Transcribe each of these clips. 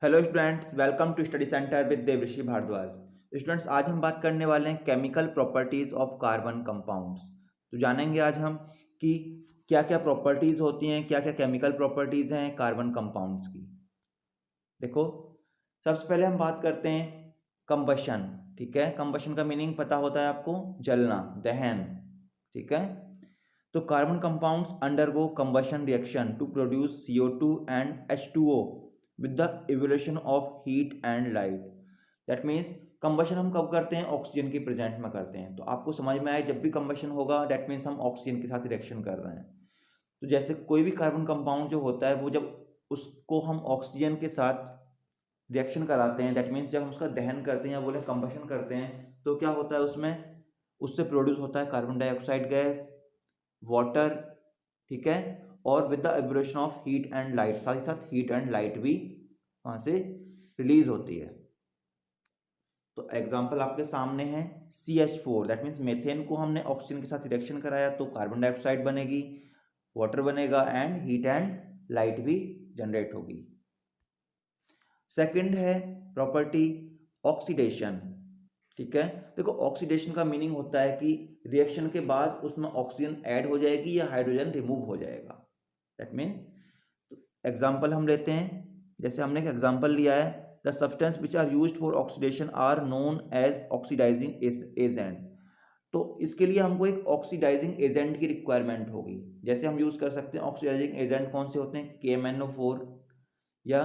Hello students, welcome to study centre with Devrishi Bhardwaj. Students, आज हम बात करने वाले हैं chemical properties of carbon compounds. तो जानेंगे आज हम कि क्या क्या प्रॉपर्टीज होती हैं, क्या क्या केमिकल प्रॉपर्टीज हैं कार्बन कंपाउंड्स की। देखो, सबसे पहले हम बात करते हैं कंबशन। ठीक है, कंबशन का मीनिंग पता होता है आपको, जलना, दहन। ठीक है, तो carbon compounds undergo combustion reaction to produce CO2 and H2O with the evolution of heat and light. That means combustion हम कब करते हैं? ऑक्सीजन के प्रेजेंट में करते हैं। तो आपको समझ में आए, जब भी कंबशन होगा दैट मीन्स हम ऑक्सीजन के साथ रिएक्शन कर रहे हैं। तो जैसे कोई भी कार्बन कंपाउंड जो होता है वो जब उसको हम ऑक्सीजन के साथ रिएक्शन कराते हैं, दैट मीन्स जब हम उसका दहन करते हैं या बोले कंबशन करते हैं, तो क्या होता है उसमें? उससे प्रोड्यूस होता है कार्बन डाइऑक्साइड गैस, वाटर। ठीक है, और with the abrasion of heat and light, साथ ही साथ हीट एंड लाइट भी वहां से रिलीज होती है। तो एग्जांपल आपके सामने है CH4, दैट मीन्स मेथेन को हमने ऑक्सीजन के साथ रिएक्शन कराया तो कार्बन डाइऑक्साइड बनेगी, वाटर बनेगा एंड हीट एंड लाइट भी जनरेट होगी। सेकंड है प्रॉपर्टी ऑक्सीडेशन। ठीक है, देखो ऑक्सीडेशन का मीनिंग होता है कि रिएक्शन के बाद उसमें ऑक्सीजन ऐड हो जाएगी या हाइड्रोजन रिमूव हो जाएगा। दैट मीन्स एग्जाम्पल हम लेते हैं, जैसे हमने एक एग्जाम्पल लिया है, the substance which are used for oxidation are known as oxidising agent. तो इसके लिए हमको एक ऑक्सीडाइजिंग एजेंट की रिक्वायरमेंट होगी। जैसे हम यूज कर सकते हैं ऑक्सीडाइजिंग एजेंट कौन से होते हैं? KMnO4 या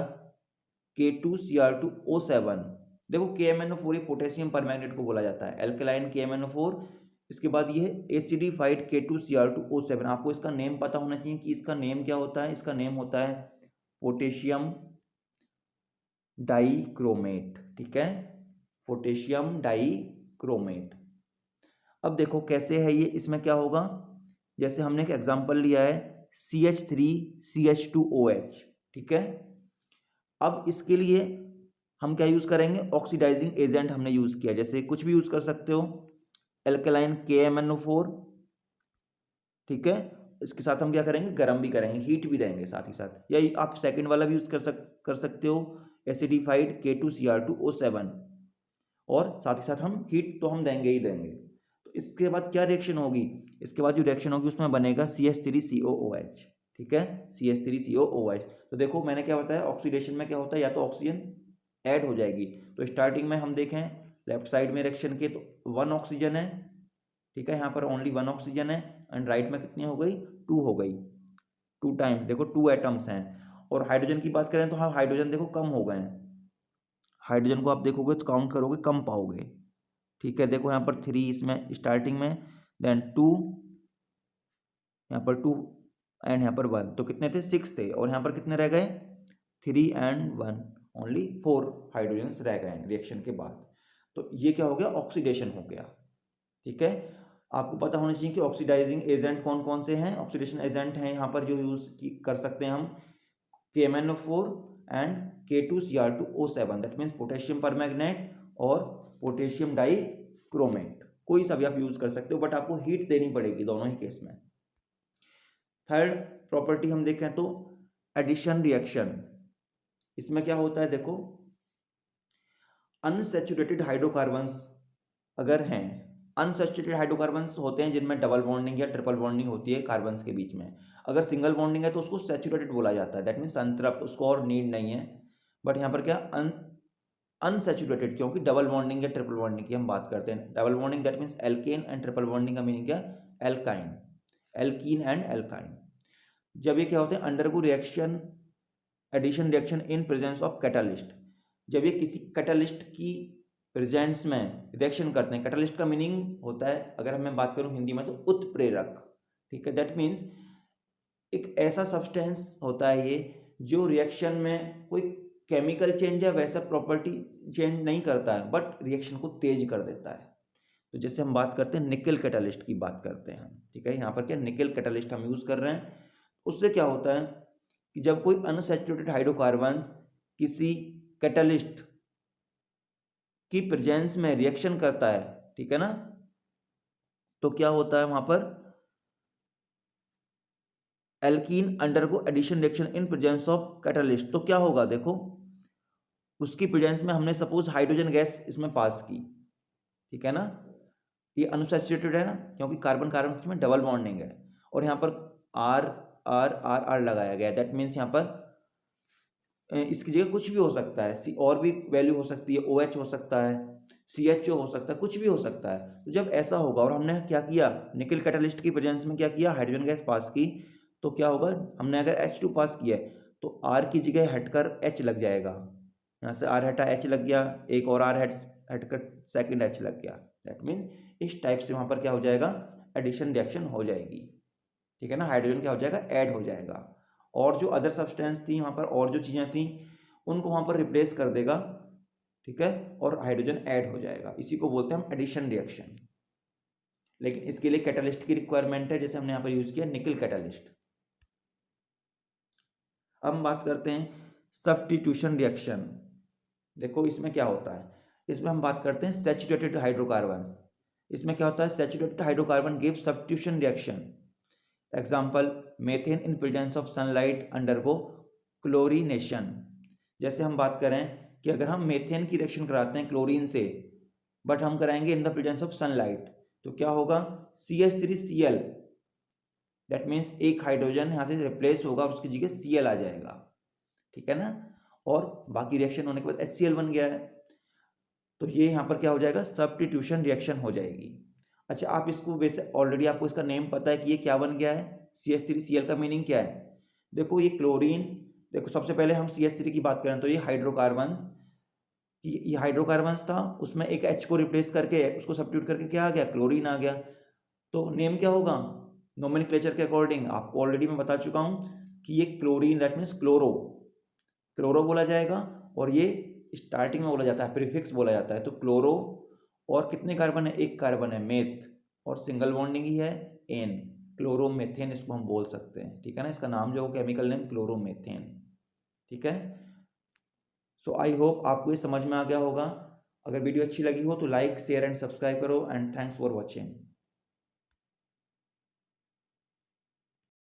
K2Cr2O7। देखो KMnO4 पोटेशियम परमैंगनेट को बोला जाता है, एल्केलाइन KMnO4। इसके बाद ये एसिडिफाइड K2Cr2O7। आपको इसका नेम पता होना चाहिए कि इसका नेम क्या होता है। इसका नेम होता है पोटेशियम डाइक्रोमेट। ठीक है, पोटेशियम डाइक्रोमेट। अब देखो कैसे है ये, इसमें क्या होगा, जैसे हमने एक एग्जांपल लिया है CH3CH2OH। ठीक है, अब इसके लिए हम क्या यूज करेंगे? ऑक्सीडाइजिंग एजेंट हमने यूज किया, जैसे कुछ भी यूज कर सकते हो, एल्केलाइन KMnO4। ठीक है, इसके साथ हम क्या करेंगे? गर्म भी करेंगे, हीट भी देंगे साथ ही साथ। या आप सेकंड वाला भी यूज कर सकते हो, एसिडिफाइड K2Cr2O7, और साथ ही साथ हम हीट तो हम देंगे ही देंगे। तो इसके बाद क्या रिएक्शन होगी? इसके बाद जो रिएक्शन होगी उसमें बनेगा CH3COOH। ठीक है, CH3COOH। तो देखो मैंने क्या बताया, ऑक्सीडेशन में क्या होता है, या तो ऑक्सीजन ऐड हो जाएगी। तो स्टार्टिंग में हम देखें लेफ्ट साइड में रिएक्शन के, तो 1 ऑक्सीजन है। ठीक है, यहाँ पर ओनली 1 ऑक्सीजन है, एंड राइट में कितनी हो गई? 2 हो गई। 2 टाइम्स, देखो 2 एटम्स हैं। और हाइड्रोजन की बात करें तो हाँ, हाइड्रोजन देखो कम हो गए हैं। हाइड्रोजन को आप देखोगे तो काउंट करोगे कम पाओगे। ठीक है, देखो यहाँ पर 3 इसमें स्टार्टिंग में, देन 2, यहाँ पर 2, एंड यहाँ पर 1। तो कितने थे? 6 थे, और यहाँ पर कितने रह गए? 3 एंड 1, ओनली 4 हाइड्रोजन रह गए रिएक्शन के बाद। तो ये क्या हो गया? ऑक्सीडेशन हो गया। ठीक है, आपको पता होना चाहिए कि ऑक्सीडाइजिंग एजेंट कौन कौन से हैं। ऑक्सीडेशन एजेंट हैं यहाँ पर जो यूज कर सकते हैं हम, KMnO4 and K2Cr2O7, that means potassium permanganate और पोटेशियम डाइक्रोमेट। कोई सा भी आप यूज कर सकते हो, बट आपको हीट देनी पड़ेगी दोनों ही केस में। थर्ड प्रॉपर्टी हम देखें तो एडिशन रिएक्शन। इसमें क्या होता है? देखो, अनसैचुरेटेड हाइड्रोकार्बन्स अगर हैं, अनसैचुरेटेड हाइड्रोकार्बन्स होते हैं जिनमें डबल बॉन्डिंग या ट्रिपल बॉन्डिंग होती है कार्बन्स के बीच में। अगर सिंगल बॉन्डिंग है तो उसको सैचुरेटेड बोला जाता है, दैट मीन्स संतृप्त, उसको और नीड नहीं है। बट यहाँ पर क्या अनसैचुरेटेड, क्योंकि डबल बॉन्डिंग या ट्रिपल बॉन्डिंग की हम बात करते हैं। Double bonding that means alkene, and triple bonding का मीनिंग क्या? Alkyne, alkene and alkyne. जब ये क्या होते हैं? Undergo reaction, addition reaction in presence of catalyst. जब ये किसी कैटालिस्ट की प्रेजेंस में रिएक्शन करते हैं, कैटालिस्ट का मीनिंग होता है, अगर मैं बात करूं हिंदी में, तो उत्प्रेरक। ठीक है, दैट मीन्स एक ऐसा सब्सटेंस होता है ये जो रिएक्शन में कोई केमिकल चेंज या वैसा प्रॉपर्टी चेंज नहीं करता है, बट रिएक्शन को तेज कर देता है। तो जैसे हम बात करते हैं निकल कैटालिस्ट की बात करते हैं हम। ठीक है, यहाँ पर क्या निकल कैटालिस्ट हम यूज कर रहे हैं। उससे क्या होता है कि जब कोई अनसैचुरेटेड हाइड्रोकार्बन्स किसी कैटालिस्ट की प्रेजेंस में रिएक्शन करता है, ठीक है ना, तो क्या होता है वहां पर? Alkene undergo addition reaction in presence of catalyst. तो क्या होगा? देखो, उसकी प्रेजेंस में हमने सपोज हाइड्रोजन गैस इसमें पास की, ठीक है ना, ये अनसैचुरेटेड है ना, क्योंकि कार्बन कार्बन में डबल बॉन्डिंग है, और यहाँ पर आर आर आर आर लगाया गया है। दैट मीन्स यहाँ पर इसकी जगह कुछ भी हो सकता है, सी और भी वैल्यू हो सकती है, ओ एच हो सकता है, सी एच ओ हो सकता है, कुछ भी हो सकता है। तो जब ऐसा होगा और हमने क्या किया, निकल कैटलिस्ट की प्रेजेंस में क्या किया, हाइड्रोजन गैस पास की, तो क्या होगा, हमने अगर H2 पास किया है तो R की जगह हटकर H लग जाएगा, यहाँ से R हटा H लग गया, एक और R हटकर सेकंड H लग गया। दैट मीन्स इस टाइप से वहाँ पर क्या हो जाएगा, एडिशन रिएक्शन हो जाएगी, ठीक है ना, हाइड्रोजन क्या हो जाएगा, ऐड हो जाएगा, और जो अदर सब्सटेंस थी वहाँ पर, और जो चीज़ें थी उनको वहाँ पर रिप्लेस कर देगा, ठीक है, और हाइड्रोजन ऐड हो जाएगा। इसी को बोलते हैं हम एडिशन रिएक्शन। लेकिन इसके लिए कैटालिस्ट की रिक्वायरमेंट है, जैसे हमने यहाँ पर यूज किया निकल कैटालिस्ट। अब हम बात करते हैं सब्स्टिट्यूशन रिएक्शन। देखो इसमें क्या होता है, इसमें हम बात करते हैं सैचुरेटेड हाइड्रोकार्बन्स। इसमें क्या होता है, saturated hydrocarbon give substitution reaction. Example, methane in presence of sunlight undergo chlorination. जैसे हम बात करें कि अगर हम मेथेन की रिएक्शन कराते हैं क्लोरीन से, बट हम कराएंगे in the presence of sunlight, तो क्या होगा, CH3Cl, दैट मीन्स एक हाइड्रोजन यहाँ से रिप्लेस होगा, उसकी जगह Cl आ जाएगा, ठीक है ना, और बाकी रिएक्शन होने के बाद HCl बन गया है। तो ये यहाँ पर क्या हो जाएगा, सब्स्टिट्यूशन रिएक्शन हो जाएगी। अच्छा, आप इसको वैसे ऑलरेडी आपको इसका नेम पता है कि ये क्या बन गया है, CH3Cl का मीनिंग क्या है। देखो ये क्लोरीन, देखो सबसे पहले हम CH3 की बात करें तो ये हाइड्रोकार्बन्स, ये हाइड्रोकार्बन्स था, उसमें एक H को रिप्लेस करके उसको सब्स्टिट्यूट करके क्या आ गया, क्लोरीन आ गया। तो नेम क्या होगा, नोमेनक्लेचर के अकॉर्डिंग आपको ऑलरेडी मैं बता चुका हूँ कि ये chlorine, that means chloro, chloro बोला जाएगा, और ये स्टार्टिंग में बोला जाता है, प्रीफिक्स बोला जाता है। तो क्लोरो, और कितने कार्बन है, एक कार्बन है, मेथ, और सिंगल बॉन्डिंग ही है, एन, क्लोरोमेथेन इसको हम बोल सकते हैं, ठीक है ना, इसका नाम जो केमिकल नेम क्लोरोमेथेन, ठीक है। सो आई होप आपको ये समझ में आ गया होगा। अगर वीडियो अच्छी लगी हो तो लाइक शेयर एंड सब्सक्राइब करो, एंड थैंक्स फॉर वॉचिंग।